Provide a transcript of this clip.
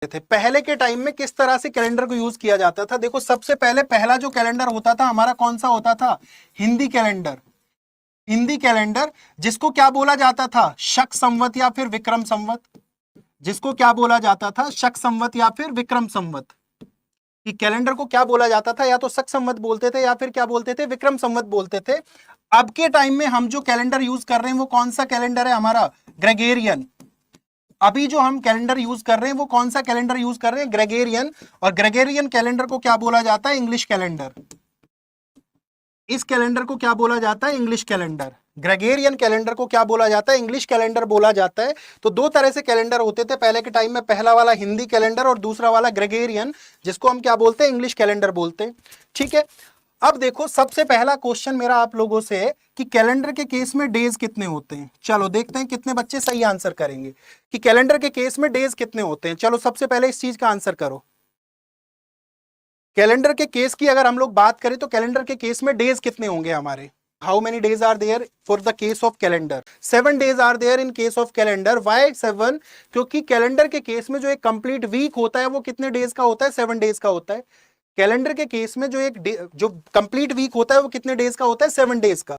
थे पहले के टाइम में किस तरह से कैलेंडर को यूज किया जाता था। देखो सबसे पहले पहला जो कैलेंडर होता था हमारा कौन सा होता था, हिंदी कैलेंडर। हिंदी कैलेंडर जिसको क्या बोला जाता था, शक संवत या फिर विक्रम संवत। जिसको क्या बोला जाता था, शक संवत या फिर विक्रम संवत। कि कैलेंडर को क्या बोला जाता था, या तो शक संवत बोलते थे या फिर क्या बोलते थे, विक्रम संवत बोलते थे। अब के टाइम में हम जो कैलेंडर यूज कर रहे हैं वो कौन सा कैलेंडर है हमारा, ग्रेगोरियन। अभी जो हम कैलेंडर यूज कर रहे हैं वो कौन सा कैलेंडर यूज कर रहे हैं, ग्रेगोरियन। और ग्रेगोरियन कैलेंडर को क्या बोला जाता है, इंग्लिश कैलेंडर। इस कैलेंडर को क्या बोला जाता है, इंग्लिश कैलेंडर। ग्रेगोरियन कैलेंडर को क्या बोला जाता है, इंग्लिश कैलेंडर बोला जाता है। तो दो तरह से कैलेंडर होते थे पहले के टाइम में, पहला वाला हिंदी कैलेंडर और दूसरा वाला ग्रेगोरियन, जिसको हम क्या बोलते हैं, इंग्लिश कैलेंडर बोलते हैं। ठीक है, अब देखो सबसे पहला क्वेश्चन मेरा आप लोगों से है कि कैलेंडर के केस में डेज कितने होते हैं। चलो देखते हैं कितने बच्चे सही आंसर करेंगे कि कैलेंडर के केस में डेज कितने होते हैं। चलो सबसे पहले इस चीज का आंसर करो। कैलेंडर के केस की अगर हम लोग बात करें तो कैलेंडर के केस में डेज कितने होंगे हमारे, how many days are there for the case of calendar. 7 days are there in case of calendar. Why 7? क्योंकि कैलेंडर के केस में जो एक कंप्लीट वीक होता है वो कितने डेज का होता है, 7 डेज का होता है। कैलेंडर के केस में जो कंप्लीट वीक होता है वो कितने डेज का होता है, 7 डेज का।